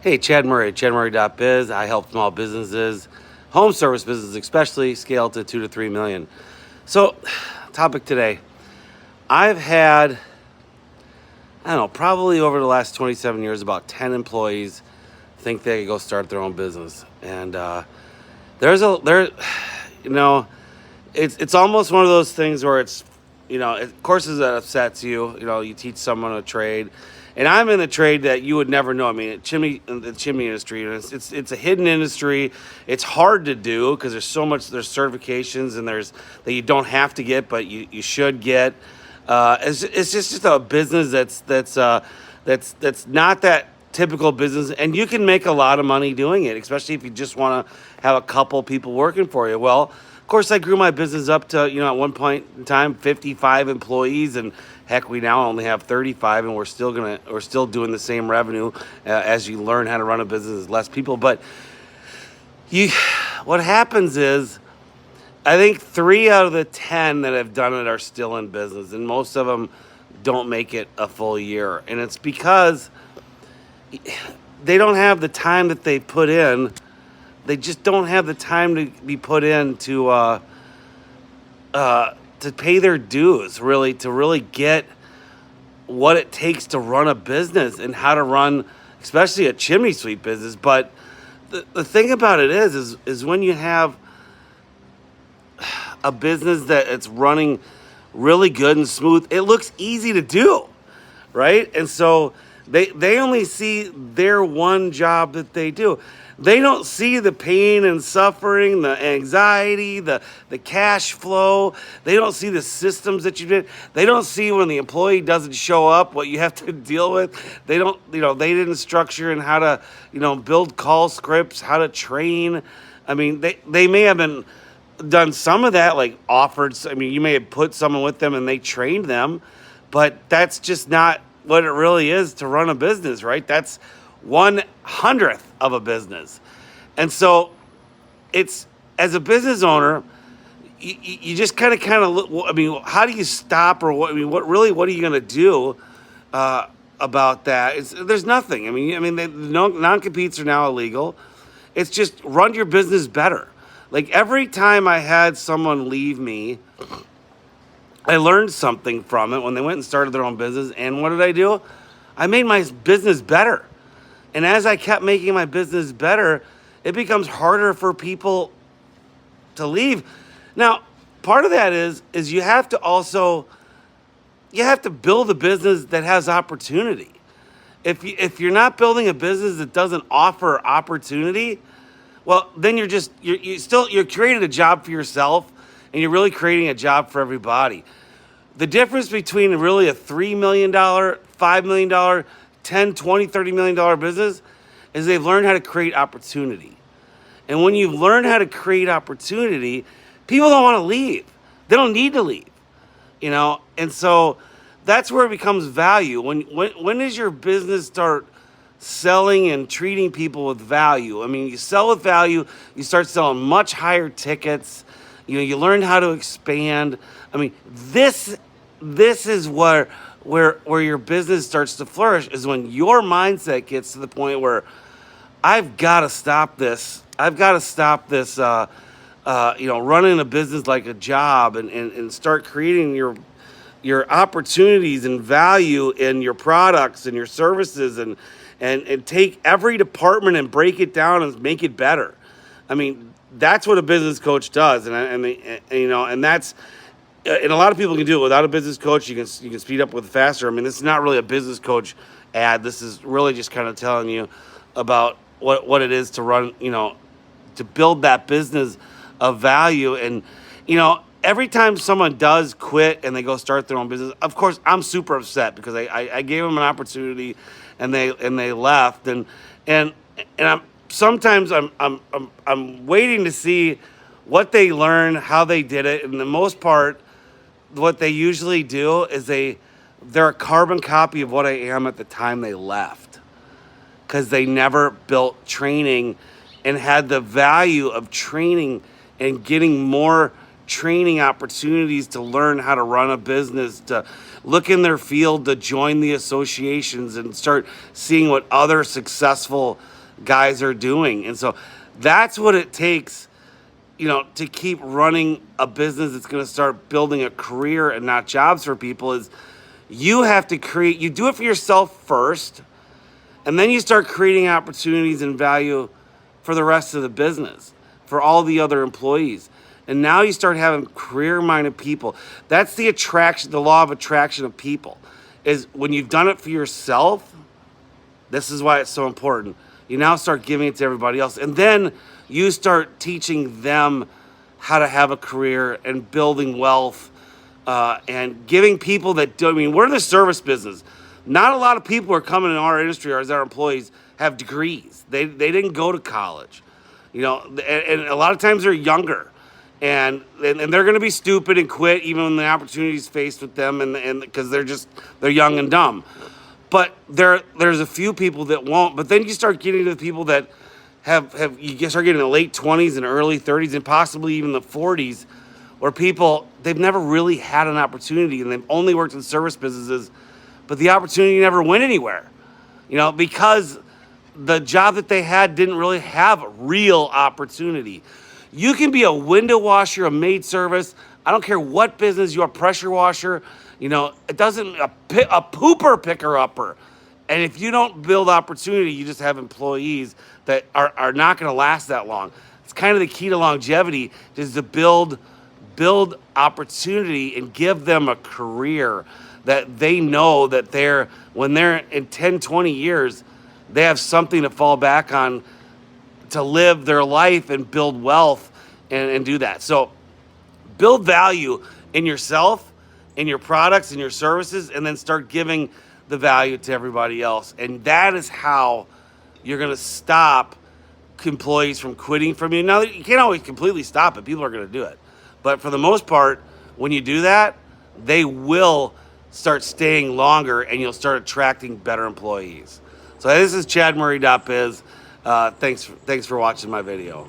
Hey, Chad Murray, chadmurray.biz. I help small businesses, home service businesses especially, scale to 2 to 3 million. So, topic today. I've had, I don't know, probably over the last 27 years, about 10 employees think they could go start their own business. And you know, it's almost one of those things where courses that upsets you. You teach someone a trade, and I'm in a trade that you would never know. I mean, the chimney industry, and it's a hidden industry. It's hard to do because there's certifications and there's that you don't have to get, but you should get. It's just a business that's not that typical business, and you can make a lot of money doing it, especially if you just want to have a couple people working for you. Well, of course, I grew my business up to, at one point in time, 55 employees, and heck, we now only have 35, and we're still doing the same revenue as you learn how to run a business with less people. But you, what happens is, I think 3 out of the 10 that have done it are still in business, and most of them don't make it a full year, and it's because they don't have the time that they put in. They just don't have the time to be put in to pay their dues, really, to really get what it takes to run a business and how to run, especially a chimney sweep business. But the thing about it is when you have a business that it's running really good and smooth, it looks easy to do, right? And so they only see their one job that they do. They don't see the pain and suffering, the anxiety, the cash flow. They don't see the systems that you did. They don't see when the employee doesn't show up, what you have to deal with. They don't, they didn't structure in how to, build call scripts, how to train. I mean, they may have done some of that, like offered. I mean, you may have put someone with them and they trained them, but that's just not what it really is to run a business, right? That's 1/100th of a business. And so it's, as a business owner, you just kind of look. I mean, how do you stop, or what? I mean, what are you going to do about that? There's nothing. The non-competes are now illegal. It's just run your business better. Like, every time I had someone leave me, I learned something from it when they went and started their own business. And what did I do? I made my business better. And as I kept making my business better, it becomes harder for people to leave. Now, part of that is you have to build a business that has opportunity. If you're not building a business that doesn't offer opportunity, well, then you're creating a job for yourself, and you're really creating a job for everybody. The difference between really a $3 million, $5 million, 10, 20, $30 million business is they've learned how to create opportunity. And when you learn how to create opportunity, people don't want to leave. They don't need to leave, And so that's where it becomes value. When does your business start selling and treating people with value? I mean, you sell with value, you start selling much higher tickets. You learn how to expand. I mean, this is where your business starts to flourish, is when your mindset gets to the point where I've got to stop this. I've got to stop this, running a business like a job, and start creating your opportunities and value in your products and your services, and take every department and break it down and make it better. I mean, that's what a business coach does, and that's. And a lot of people can do it without a business coach. You can speed up with faster. I mean, this is not really a business coach ad. This is really just kind of telling you about what it is to run, to build that business of value. And, every time someone does quit and they go start their own business, of course, I'm super upset because I gave them an opportunity and they left. And I'm waiting to see what they learn, how they did it. And the most part, what they usually do is they're a carbon copy of what I am at the time they left, because they never built training and had the value of training and getting more training opportunities to learn how to run a business, to look in their field, to join the associations and start seeing what other successful guys are doing. And so that's what it takes, to keep running a business that's going to start building a career and not jobs for people. Is you have to you do it for yourself first, and then you start creating opportunities and value for the rest of the business, for all the other employees. And now you start having career-minded people. That's the law of attraction of people, is when you've done it for yourself. This is why it's so important. You now start giving it to everybody else. And then you start teaching them how to have a career and building wealth, and giving people that do. I mean, we're in the service business. Not a lot of people who are coming in our industry or as our employees have degrees. They didn't go to college, and a lot of times they're younger. And they're going to be stupid and quit even when the opportunity is faced with them, and because they're young and dumb. But there's a few people that won't. But then you start getting to the people that you start getting in the late 20s and early 30s and possibly even the 40s, where they've never really had an opportunity and they've only worked in service businesses, but the opportunity never went anywhere, because the job that they had didn't really have real opportunity. You can be a window washer, a maid service. I don't care what business you are, pressure washer. It doesn't a pooper picker upper. And if you don't build opportunity, you just have employees that are not going to last that long. It's kind of the key to longevity, is to build opportunity and give them a career that they know that when they're in 10, 20 years, they have something to fall back on to live their life and build wealth and do that. So build value in yourself, in your products, in your services, and then start giving the value to everybody else. And that is how you're going to stop employees from quitting from you. Now, you can't always completely stop it. People are going to do it. But for the most part, when you do that, they will start staying longer and you'll start attracting better employees. So this is ChadMurray.biz. Thanks for watching my video.